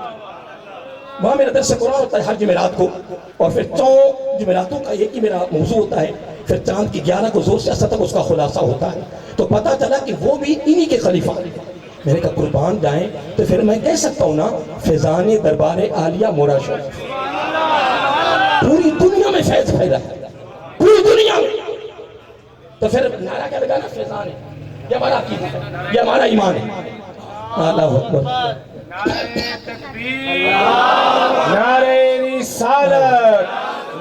وہاں میرا درس قرآن ہوتا ہے ہر جمعرات کو, اور پھر 4 جمعراتوں کا ایک ہی میرا موضوع ہوتا ہے, پھر چاند کی 11 کو زور سے اثر تک اس کا خلاصہ ہوتا ہے. تو پتہ چلا کہ وہ بھی انہی کے خلیفہ. میرے کا قربان جائیں تو پھر میں کہہ سکتا ہوں نا فیضان دربار عالیہ مورا شریف. پوری دنیا میں فیض پھیلا ہے, پوری دنیا میں. تو پھر نعرہ کیا لگانا, فیضان ہے, یہ ہمارا عقیدہ ہے, یہ ہمارا ایمان ہے. اللہ اکبر. نعرہ تکبیر, نعرہ رسالت,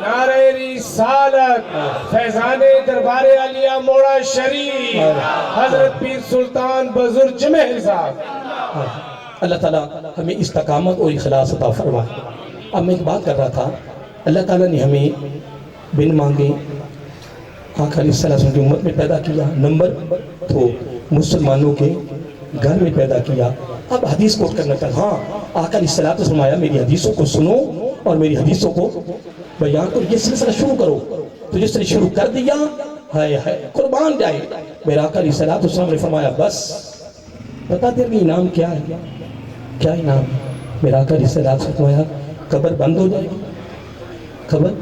نعرہ رسالت. فیضان دربار عالیہ مورا شریف حضرت پیر سلطان بزرگ جمعہ صاحب. اللہ تعالیٰ ہمیں استقامت اور اخلاص عطا فرمائے. اب میں ایک بات کر رہا تھا, اللہ تعالیٰ نے ہمیں بن مانگے آقا علیہ السلام کی امت میں پیدا کیا, نمبر تو مسلمانوں کے گھر میں پیدا کیا. اب حدیث کوٹ کرنا چاہتا, ہاں آقا علیہ السلام نے فرمایا میری حدیثوں کو سنو اور میری حدیثوں کو بیان کرو, یہ سلسلہ شروع کرو. تو جس نے شروع کر دیا ہائے ہائے قربان جائے. میرا آقا علیہ السلام نے فرمایا بس بتا دے کہ انعام کیا ہے, کیا انعام. میرا آقا علیہ السلام نے فرمایا قبر بند ہو جائے گی, خبر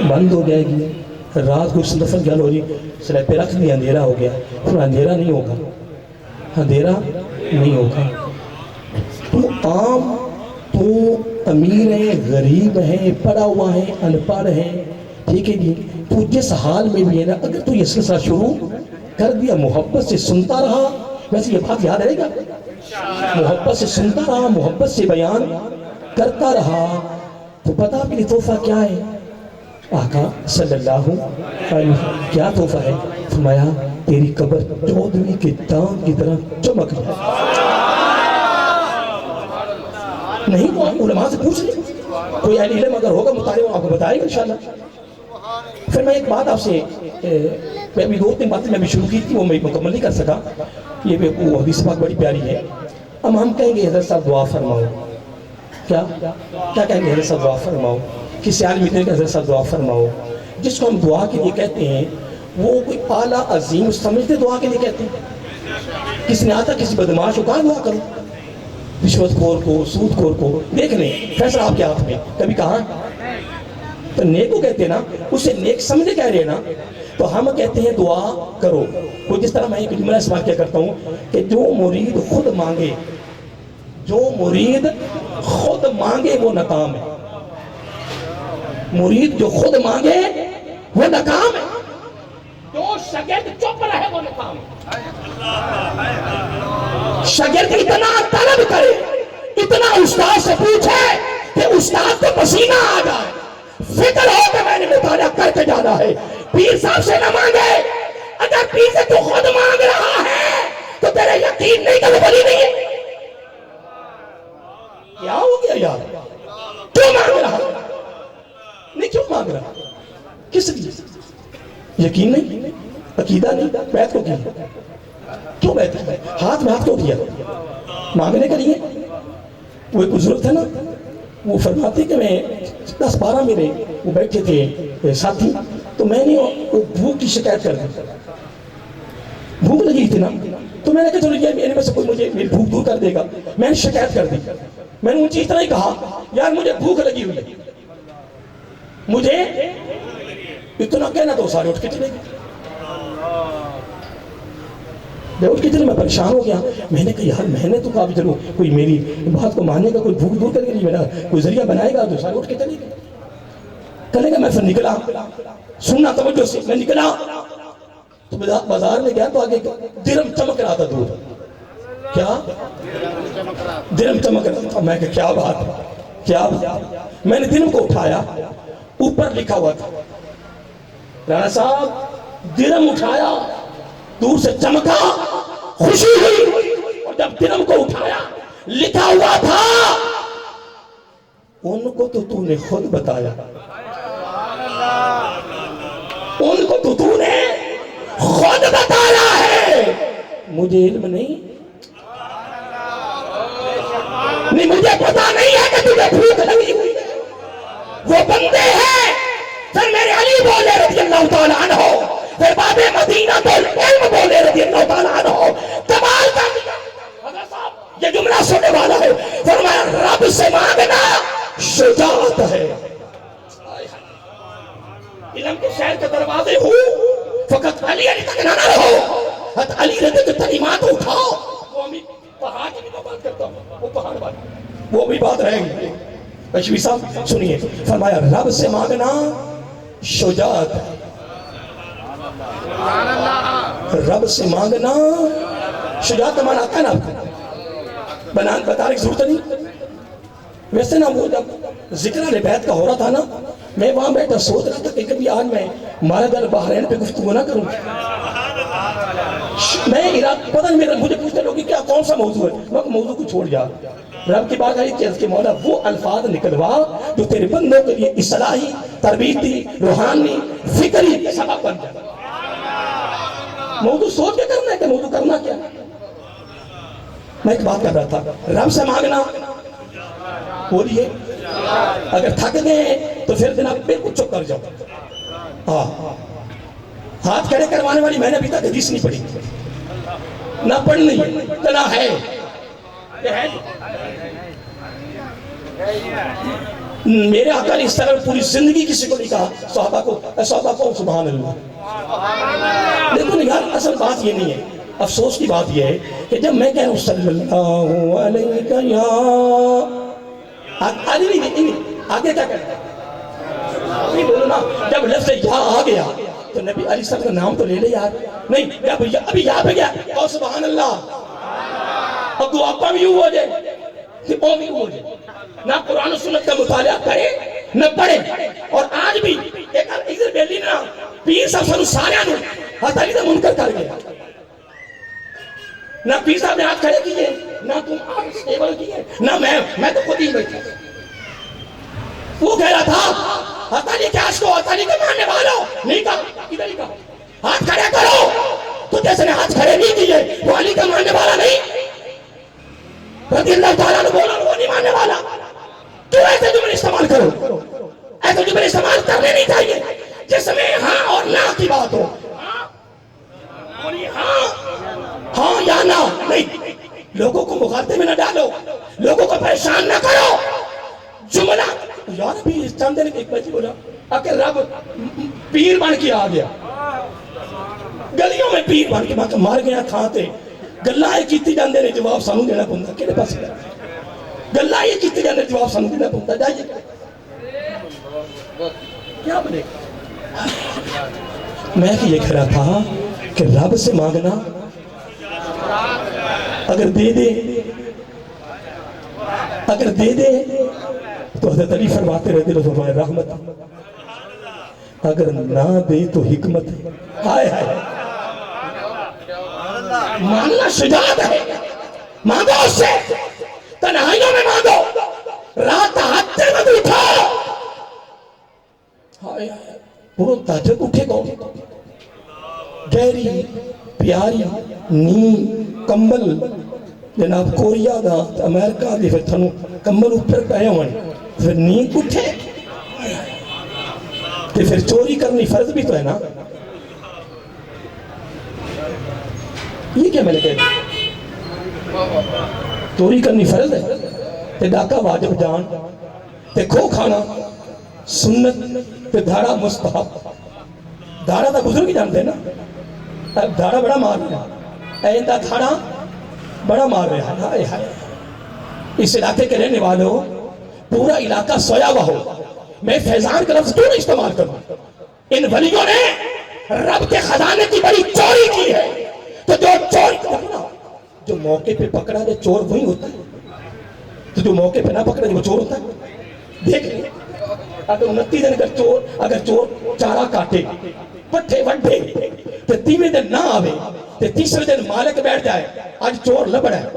بند ہو جائے گی. رات کو دفن جل ہو رہی, سلیب پہ رکھ دیا, اندھیرا ہو گیا. اندھیرا نہیں ہوگا, اندھیرا نہیں ہوگا. تو عام, تو امیر ہے, غریب ہے, پڑھا ہوا ہے, ان پڑھ ہے, ٹھیک ہے جی. تو جس حال میں بھی ہے نا, اگر تو یہ سلسلہ شروع کر دیا, محبت سے سنتا رہا, ویسے یہ بات یاد رہے گا, محبت سے سنتا رہا, محبت سے بیان کرتا رہا, تو پتہ آپ کے لیے تحفہ کیا ہے. آقا صلی اللہ علیہ وسلم کیا تحفہ ہے, فرمایا تیری قبر 14ویں کے چاند کی طرح چمک جائے. نہیں تو علماء سے پوچھ لیں, کوئی اہل علم اگر ہوگا مطالعہ وہ آپ کو بتائے گا انشاءاللہ. پھر میں ایک بات آپ سے, میں ابھی 2-3 باتیں میں بھی شروع کی تھی, وہ میں مکمل نہیں کر سکا. یہ وہ حدیث پاک بڑی پیاری ہے. اب ہم کہیں گے حضرت صاحب دعا فرماؤ, کیا کہیں گے حضرت صاحب دعا فرماؤ, کسی عالم اتنے کہ حضرت صاحب دعا فرماؤ. جس کو ہم دعا کے لیے کہتے ہیں وہ کوئی اعلیٰ عظیم سمجھتے دعا کے لیے کہتے ہیں؟ کس نے آتا کسی بدماش کو کہا دعا کرو؟ رشوت خور کو، سود خور کو دیکھ لیں، فیصلہ آپ کے ہاتھ میں، کبھی کہاں؟ تو نیک کو کہتے ہیں نا، اسے نیک سمجھے کہہ رہے ہیں نا، تو ہم کہتے ہیں دعا کرو. وہ جس طرح میں ایک جملہ استعمال کیا کرتا ہوں کہ جو مرید خود مانگے، جو مرید خود مانگے وہ ناکام ہے. مرید جو خود مانگے وہ ناکام ہے، جو شاگرد چپ رہے وہ ناکام ہے. شاگرد اتنا طلب کرے، اتنا استاد سے پوچھے کہ استاد کو پسینہ آ جائے، فکر ہو کہ میں نے مطالعہ کر کے جانا ہے. پیر صاحب سے نہ مانگے. اگر پیر سے تو خود مانگ رہا ہے تو تیرے یقین نہیں کہ وہ ولی نہیں ہے. کیا ہو گیا یار؟ کیوں مانگ رہا؟ نہیں کیوں مانگ رہا؟ کس لیے؟ یقین نہیں، عقیدہ نہیں، بیعت کو کیا؟ کیوں بیعت کی؟ ہاتھ میں ہاتھ کیوں کیا؟ مانگنے کے لیے. وہ ایک بزرگ تھا نا، وہ فرماتے کہ میں 10-12 میرے وہ بیٹھے تھے ساتھی، تو میں نے وہ بھوک کی شکایت کر دی. بھوک لگی تھی نا، تو میں نے کہا چلو یہ میرے میں سے کوئی مجھے میری بھوک دور کر دے گا. میں نے شکایت کر دی. میں نے ان چیز طرح ہی کہا یار مجھے بھوک لگی ہوئی ہے، مجھے اتنا کہنا تو سارے اٹھ کے چلے گئے. میں اٹھ کے چلے، میں پریشان ہو گیا. میں نے کہا یار میں نے تو کہا بھی چلو کوئی میری بات کو ماننے کا کوئی بھوک دور کرنے کے لیے میرا کوئی ذریعہ بنائے گا. تو سارے اٹھ کے چلے گئے. کہنے کا میں پھر نکلا، سننا توجہ سے، میں نکلا تو بازار میں گیا تو آگے درم چمک رہا تھا دور. کیا درم چمک رہا تھا؟ میں کہا کیا بات، کیا بات. میں نے درم کو اٹھایا، اوپر لکھا ہوا تھا. رانا صاحب درم اٹھایا، دور سے چمکا، خوشی ہوئی. اور جب درم کو اٹھایا لکھا ہوا تھا ان کو تو نے خود بتایا، ان کو تو نے خود بتایا ہے، مجھے علم نہیں، مجھے پتا نہیں ہے کہ تجھے بھوک لگی ہوئی ہے. وہ بندے ہیں. پھر میرے علی بولے رضی اللہ تعالیٰ عنہ، پھر باب مدینہ تو علم بولے رضی اللہ تعالیٰ عنہ. کمال کر دیا. حضرت صاحب یہ جملہ سننے والا ہے، فرمایا رب سے مانگنا شجاعت ہے. علم کے شہر کے دروازے ہوں، فقط علی تک نہ رہو. حضرت علی رضی کے تعلیمات اٹھاؤ. وہ ہمیں پہاڑ کی بھی بات کرتا ہوں، وہ پہاڑ بات وہ بھی بات رہے گی. بشوی صاحب سنیے، فرمایا رب سے مانگنا شجاعت ہے. رب سے مانگنا شجاعت کا معنی آتا ہے نا، بتانے کی ضرورت نہیں. ویسے نا وہ جب ذکر اہل بیت کا ہو رہا تھا نا، میں وہاں بیٹھا سوچ رہا تھا کہ کبھی آج میں مالد البحرین پہ گفتگو نہ کروں. میں پتہ نہیں میرا مجھے پوچھتے لوگ کیا کون سا موضوع ہے، میں موضوع کو چھوڑ جا. رب کی بات آئی کہ مولا وہ الفاظ نکلوا جو تیرے بندوں کے لیے اصلاحی، تربیتی، روحانی، فکری سبب بن جائے. موضوع سوچ کے کرنا ہے کہ موضوع کرنا کیا. میں ایک بات کر رہا تھا، رب سے مانگنا بولیے. اگر تھک گئے تو پھر جناب بالکل چپ کر جاؤ. ہاں ہاتھ کھڑے کروانے والی میں نے ابھی تک حدیث نہیں پڑھی، نہ پڑھنی اتنا ہے. میرے آقا نے اس طرح پوری زندگی کسی کو نہیں کہا صحابہ کو سبحان اللہ. دیکھو یار اصل بات یہ نہیں ہے، افسوس کی بات یہ ہے کہ جب میں کہہ رہا ہوں صلی اللہ علیہ یا آگے کیا کرتا ہے بولو نا. جب لفظ یا آ گیا تو نبی علی صلی اللہ کا نام تو لے لے یار. نہیں جب ابھی یا پہ گیا اور سبحان اللہ، اب دعا پا بھی یوں ہو جائے کہ او بھی ہو جائے. نہ قرآن و سنت کا مطالعہ کرے نہ پڑھے. اور آج بھی ایک ارزر بیلی نا پیر صاحب سنو سارے نو حضرت علی سے منکر کر گیا. نہ پیر صاحب نے ہاتھ کھڑے کیے، نہ تم آج سٹیبل کیے، نہ میں تو خود ہی بیٹھا. وہ کہہ رہا تھا حضرت علی کے عشق کو، حضرت علی کے ماننے والوں نہیں کہا، کدھر ہی کہا ہاتھ کھڑے کرو. تو جیسے نے ہاتھ کھڑے نہیں کیے وہ علی کا ماننے والا نہیں، رضی اللہ تعالیٰ نے بولا وہ نہیں ماننے والا. کیوں ایسے جملے استعمال کرو؟ ایسے جملے استعمال کرنے نہیں چاہیے جس میں ہاں اور نہ کی بات ہو. پریشان نہ کرو. جملہ یار ابھی اس چند دن ایک بچی بولا کہ رب پیر بن کے آ گیا, گلیوں میں پیر بن کے مار گیا تھا تے گلاں یہ کیتی جاندے نے جواب سانوں دینا پوندا. کہڑے پاسے گلاں یہ کیتی جاندے جواب سانوں دینا پوندا. جائیے کیا بنے گا. میں یہ کہہ رہا تھا کہ رب سے مانگنا اگر دے دے تو حضرت علی فرماتے رہتے فرمایا رحمت, اگر نہ دے تو حکمت. ہائے ہائے, مانگنا شجاعت ہے. مانگو اس سے, تنہائیوں میں مانگو, رات ہاتھے مت اٹھاؤ. ہائے ہائے, پورو تاجک اٹھے گو, گہری پیاری نیند کمبل جناب کوریا دا امریکہ دی پھر تھنو کمبل اوپر پہے ہوئے پھر نیند اٹھے. پھر چوری کرنی فرض بھی تو ہے نا. یہ کیا میں نے کہا چوری کرنی فرض ہے, تے ڈاکہ واجب جان, تے کھو کھانا سنت, تے دھاڑا مستحب. دھاڑا تا بزرگ ہی جانتے ہیں نا, دھاڑا بڑا مار رہا ہے, ایندہ دھاڑا بڑا مار رہا ہے. ہائے ہائے, اس علاقے کے رہنے والوں پورا علاقہ سویا ہوا ہو, میں فیضان کا لفظ کیوں نہیں استعمال کروں. ان ولیوں نے رب کے خزانے کی بڑی چوری کی ہے. تو جو چوری کرنا, جو موقع پہ پکڑا دے چور وہی ہوتا ہے, تو جو موقع پہ نہ پکڑا دے وہ چور ہوتا ہے. دیکھ لیں اگر 29 دن اگر چور چارہ کاٹے پٹھے وڈے تو 30ویں دن نہ آوے تو تیسرے دن مالک بیٹھ جائے آج چور لبڑا ہے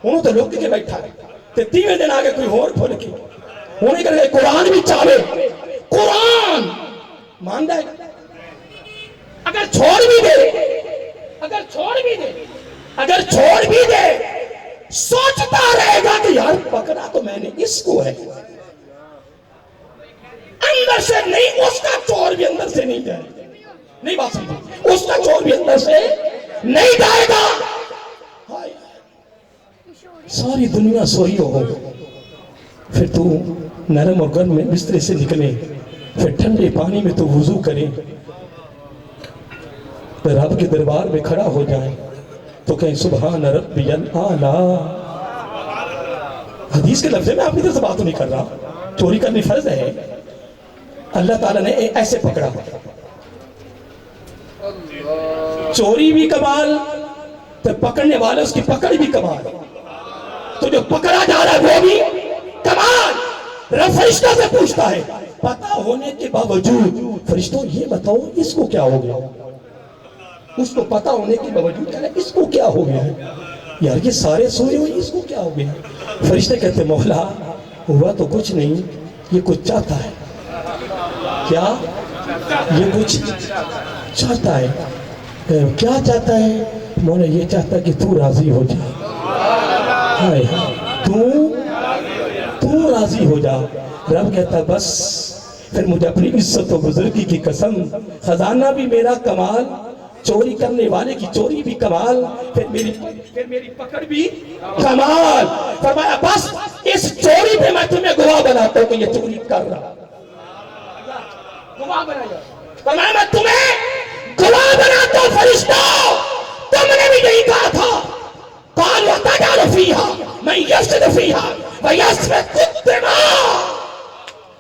انہوں تو لوگ کے بیٹھا ہے تو 30ویں دن آگے کوئی اور پھول کی انہیں کہنے قرآن بھی چاہے, قرآن ماندہ ہے. اگر چھوڑ بھی دے سوچتا رہے گا کہ یار پکڑا تو میں نے اس کو ہے, اندر سے نہیں, اس کا چور بھی اندر سے نہیں جائے. نہیں بات سمجھے, اس کا چور بھی اندر سے نہیں جائے گا. ساری دنیا سوئی ہو, پھر تو نرم اور گرم میں بسترے سے نکلے, پھر ٹھنڈے پانی میں تو وضو کرے, پھر رب کے دربار میں کھڑا ہو جائے تو کہیں سبحان ربی الاعلی. حدیث کے لفظ میں اپنی طرف سے بات نہیں کر رہا, چوری کرنی فرض ہے. اللہ تعالیٰ نے ایسے پکڑا, چوری بھی کمال تو پکڑنے والے اس کی پکڑ بھی کمال, تو جو پکڑا جا رہا ہے وہ بھی کمال. رب فرشتہ سے پوچھتا ہے پتہ ہونے کے باوجود, فرشتوں یہ بتاؤ اس کو کیا ہو گیا. اس کو پتہ ہونے کے باوجود کہنا اس کو کیا ہو گیا ہے, یار یہ سارے سوئے ہوئے اس کو کیا ہو گیا. فرشتے کہتے مولا ہوا تو کچھ نہیں, یہ کچھ چاہتا ہے. کیا یہ کچھ چاہتا ہے. کیا چاہتا ہے مولا؟ یہ چاہتا ہے کہ تو راضی ہو جا. تو راضی ہو جا. رب کہتا ہے بس پھر مجھے اپنی عزت و بزرگی کی قسم, خزانہ بھی میرا کمال, چوری کرنے والے کی چوری بھی کمال, پھر میری پکڑ بھی کمال. فرمایا بس اس چوری پہ میں تمہیں گواہ بناتا ہوں کہ یہ چوری کر رہا. گواہ بنایا, فرمایا میں تمہیں گواہ بناتا ہوں. فرشتوں تم نے بھی یہی کہا تھا, قالوا تجعل فیہا من یفسد فیہا ویسفک الدماء.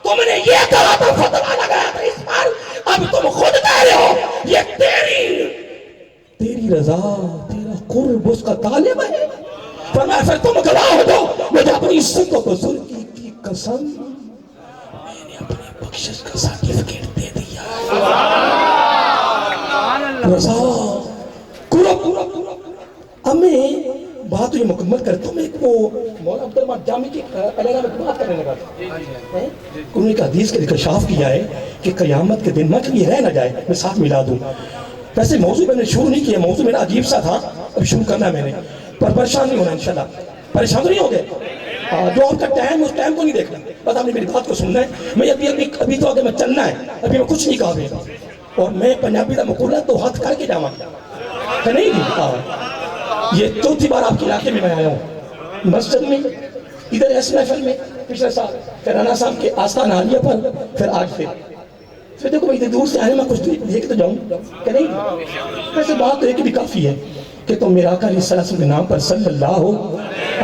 تم نے یہ کہا تھا, فتویٰ لگایا تھا اس پر, اب تم خود کہہ رہے ہو یہ تیری رضا, تیرا قرب اس کا طالب ہے. فرمایا پھر تم گواہ ہو دو, مجھے اپنی عزت و بزرگی کی قسم میں نے اپنے بخشش کا سرٹیفکیٹ دے دیا. رضا قرب. ہمیں بات یہ مکمل کر, تم ایک وہ مولا عبدالرحمن جامی کی علیہ میں بات کرنے لگا تھا. انہوں نے ایک حدیث کے انکشاف کیا ہے کہ قیامت کے دن مچھلی رہ نہ جائے, میں ساتھ ملا دوں. ویسے موضوع میں نے شروع نہیں کیا, موضوع میرا عجیب سا تھا, اب شروع کرنا ہے میں نے, پر پریشان نہیں ہونا انشاءاللہ. پریشان تو نہیں ہو گئے, جو آپ کا ٹائم اس ٹائم کو نہیں دیکھنا, بس آپ نے میری بات کو سننا ہے. میں ابھی تو آگے میں چلنا ہے, ابھی میں کچھ نہیں کہا بھی, اور میں پنجابی کا مقولہ تو ہاتھ کر کے جاؤں کہ نہیں. یہ چوتھی بار آپ کے علاقے میں آیا ہوں, مسجد میں ادھر اس محفل میں پچھلے سال پھر رانا صاحب کے آستان عالیہ پر، پھر آج پھر دیکھو بھائی دور سے آنے میں کچھ لے کے تو جاؤں کہ نہیں؟ ویسے بات تو ایک بھی کافی ہے کہ تم میرے آقا علیہ السلام کے نام پر صلی اللہ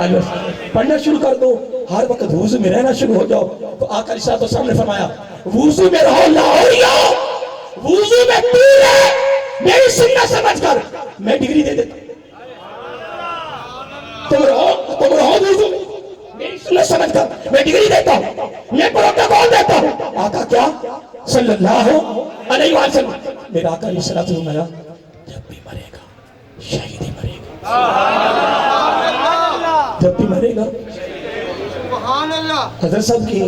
علیہ وسلم پڑھنا شروع کر دو، ہر وقت وضو میں رہنا شروع ہو جاؤ۔ تو آقا علیہ السلام نے فرمایا وضو میں رہو لاہوریو، وضو میں پیر ہے، میری سنت سمجھ کر میں ڈگری دے دیتا، تم رہو وضو میں میری سنت سمجھ کر میں ڈگری دیتا ہوں، میں پروٹوکول دیتا ہوں۔ آقا کیا صلی اللہ علیہ وسلم، میرا آقا علیہ السلام نے فرمایا جب بھی مرے گا شہید ہی مرے گا، جب بھی مرے گا۔ حضرت صاحب کی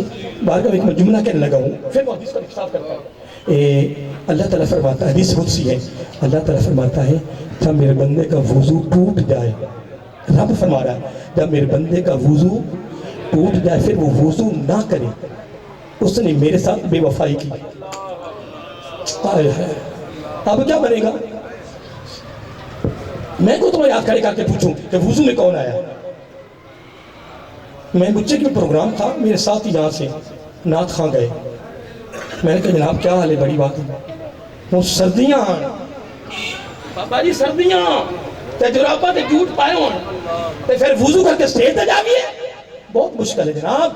بارگاہ میں ایک جملہ کہنے لگا ہوں، پھر وہ حدیث کا اکتفا کرتا ہے۔ اللہ تعالیٰ فرماتا ہے، حدیث قدسی ہے، اللہ تعالیٰ فرماتا ہے جب میرے بندے کا وضو ٹوٹ جائے، رب فرما رہا ہے جب میرے بندے کا وضو ٹوٹ جائے پھر وہ وضو نہ کرے، اس نے میرے ساتھ بے وفائی کی۔ اب کیا بنے گا؟ میں کو تمہیں یاد کھڑے کر کے پوچھوں کہ وضو میں کون آیا؟ میں بچے کے پروگرام تھا، میرے ساتھ یہاں سے نعت خواں گئے، میں نے کہا جناب کیا حال ہے؟ بڑی بات ہے، وہ سردیاں بابا جی سردیاں تے جرابہ تے جھوٹ پائے ہوں تے پھر وضو کر کے سٹیج تے جا گئے، بہت مشکل ہے جناب۔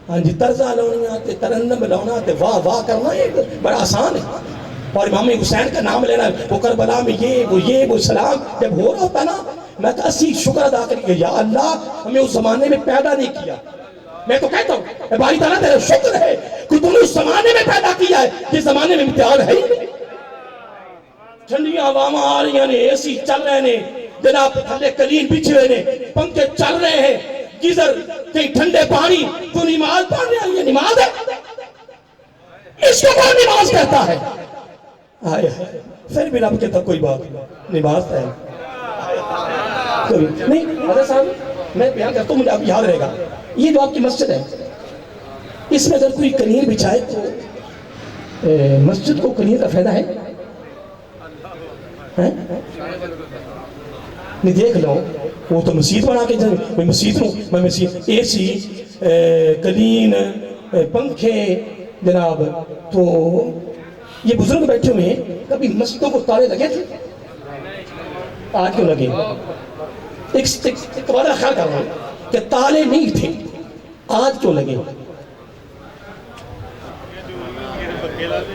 ہاں جی ترزہ لاؤنا تے ترنم لاؤنا تے واہ واہ کرنا یہ بڑا آسان ہے، اور امام حسین کا نام لینا، وہ کربلا میں یہ وہ سلام جب ہو رہا ہوتا نا، میں کہا اسی شکر ادا کری یا اللہ ہمیں اس زمانے میں پیدا نہیں کیا۔ میں تو کہتا ہوں اے باری تعالیٰ تیرا شکر ہے کہ تم نے اس زمانے میں پیدا کیا ہے جس زمانے میں امتحان ہے ہی نہیں۔ ٹھنڈیاں ہواواں آ رہی ہیں، اے سی چل رہے ہیں جناب، تھلے قلین بچھے ہوئے ہیں، پنکھے چل رہے ہیں، گیزر کہیں ٹھنڈے پانی، تو نماز پڑھ رہے ہیں، یہ نماز ہے؟ اس کو کون نماز کہتا ہے؟ آئے پھر بھی رب کہتا کوئی بات نماز ہے نہیں۔ حضرت صاحب میں بیان کرتا ہوں، مجھے اب یاد رہے گا، یہ جو آپ کی مسجد ہے اس میں اگر کوئی کنیر بچھائے تو مسجد کو کنیر کا فائدہ ہے؟ نہیں دیکھ لو، وہ تو مسجد بنا کے جائے، میں مسجد ہوں، میں مسجد اے سی کلین پنکھے جناب، تو یہ بزرگ بیٹھے ہوئے ہیں، کبھی مسجدوں کو تالے لگے تھے؟ آج کیوں لگے؟ ایک بڑا خیال کر رہا ہوں کہ تالے نہیں تھے، آج کیوں لگے؟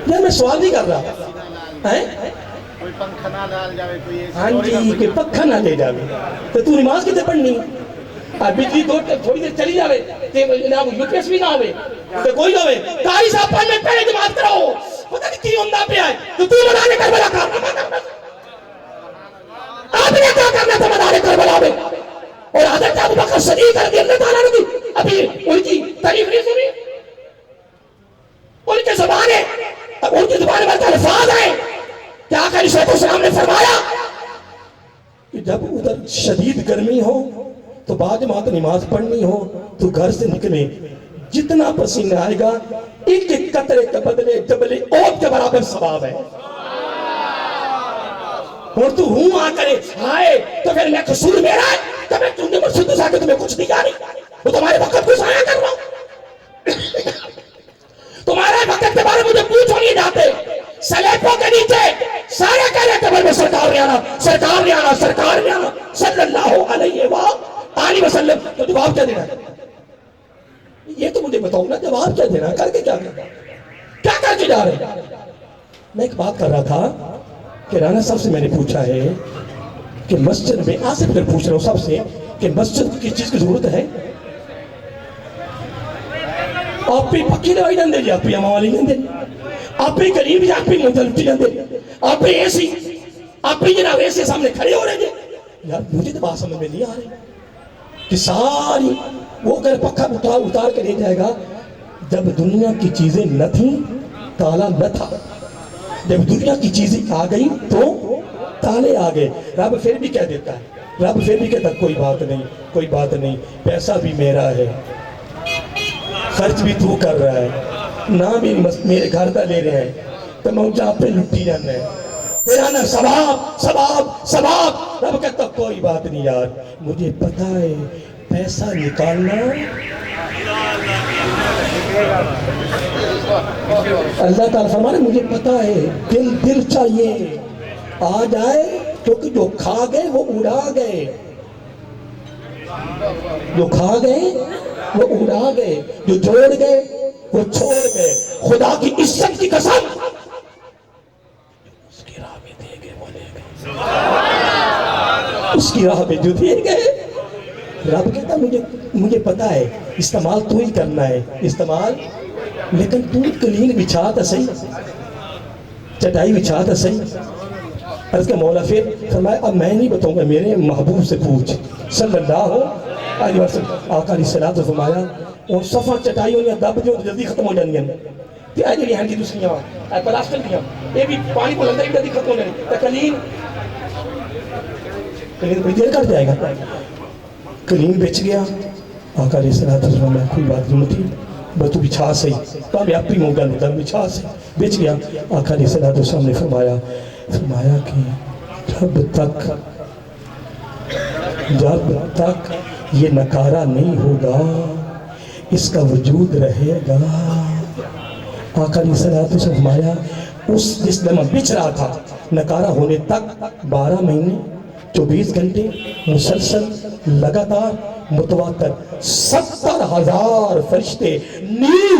میں سوال نہیں کر رہا، کوئی پنکھا نہ ڈال جاوے، ہاں جی کوئی پنکھا نہ لے جاوے تو نماز کتے پڑھنی؟ بجلی دو تھوڑی دیر چلی جاوے یو پی ایس بھی نہ ہوئے تو کوئی نہ ہوئے، قاری صاحب پڑھ میں پہلے جماعت کراؤ، پتہ نہیں کی ہوندہ پہ آئے تو مدانے کربلا کرنا، آپ نے کیا کرنا تھا مدانے کربلا میں؟ اور حضرت ابو بکر صدیق رضی اللہ تعالیٰ نے ابھی ان کی تعریف نہیں سنی، ان کے زبانے ان کی زبانے میں الفاظ ہیں کہ آقا علیہ السلام نے فرمایا کہ جب ادھر شدید گرمی ہو تو بعد جماعت نماز پڑھنی ہو تو گھر سے نکلے، جتنا پسینہ آئے گا ایک ایک قطرے کے بدلے جبل احد کے برابر ثواب ہے۔ اور تو ہوں آ کرے ہائے تو پھر میں قصور میرا ہے تو میں تم نے مسجد سے آکے تمہیں کچھ نہیں کہا نہیں، وہ تمہارے وقت کو ضائع کر رہا ہوں، تمہارے وقت کے بارے مجھے پوچھو نہیں جاتے، سلیپوں کے نیچے سارے کہہ رہے تھے میں سرکار نے آنا سرکار نے آنا سرکار نے آنا صلی اللہ علیہ وآلہ وسلم، تو جواب کیا دینا؟ یہ تو مجھے بتاؤ نا جواب کیا دینا، کر کے کیا کرنا، کیا کر کے جا رہے ہیں؟ میں ایک بات کر رہا تھا کہ رانا صاحب سے میں نے پوچھا ہے کہ مسجد میں آج سے پھر پوچھ رہا ہوں سب سے کہ مسجد کس چیز کی ضرورت ہے؟ آپ بھی پکی دوائی جاندے جی، آپ بھی امام والی جاندے، آپ بھی قریب جی، آپ بھی مدلتی جاندے، آپ بھی ایسی آپ بھی جناب ایسے سامنے کھڑے ہو رہے جی۔ یار مجھے تو بات سمجھ میں نہیں آ رہی کہ ساری وہ اگر پکا اتار کے لے جائے گا، جب دنیا کی چیزیں نہ تھیں تالا نہ تھا، جب دنیا کی چیزیں آ گئی تو تالے آ گئے۔ رب پھر بھی کہہ دیتا ہے، رب پھر بھی کہتا کوئی بات نہیں کوئی بات نہیں، پیسہ بھی میرا ہے، خرچ بھی تو کر رہا ہے، نہ میرے گھر کا لے رہے ہیں تو میں جہاں پہ لٹی جانا ہے، پھر آنا ثواب ثواب ثواب۔ رب کہتا کوئی بات نہیں یار، مجھے پتا ہے پیسہ نکالنا اللہ تعالیٰ فرمانے مجھے پتا ہے دل چاہیے آ جائے کیونکہ جو کھا گئے وہ اڑا گئے، جو کھا گئے وہ اڑا گئے، جو جوڑ گئے وہ چھوڑ گئے۔ خدا کی عزت کی قسم اس کی راہ میں دے گئے وہ لے گئے، اس کی راہ میں جو دے گئے۔ رب کہتا مجھے پتا ہے استعمال تو ہی کرنا ہے استعمال، لیکن تو قلین بچھا تا صحیح، چٹائی بچھا تا صحیح۔ عرض کہ مولا پھر فرمایا اب میں نہیں بتاؤں گا، میرے محبوب سے پوچھ صلی اللہ علیہ وسلم۔ آقا علیہ الصلوۃ والسلام فرمایا اور صفا چٹائی ہوئی دب جو جلدی ختم ہو جانی ہیں تے اج نہیں ہنگی دوسریاں اے پلاسٹک دیاں اے بھی پانی کو لندر جلدی ختم ہو جانی تے قلین بڑی دیر کر جائے گا۔ قلین بیچ گیا، آقا علیہ الصلوۃ والسلام میں کوئی بات نہیں تھی بس تو بچھا صحیح تو میں اپنی موگا نہیں تھا بچھا صحیح بیچ گیا۔ آقا علیہ الصلوۃ والسلام نے فرمایا کہ جب تک یہ نکارہ نہیں ہوگا اس کا وجود رہے گا۔ آقا علیہ الصلوۃ والسلام فرمایا جس دم بچ رہا تھا نکارہ ہونے تک 12 مہینے 24 گھنٹے مسلسل لگاتار متواتر 70,000 فرشتے نیو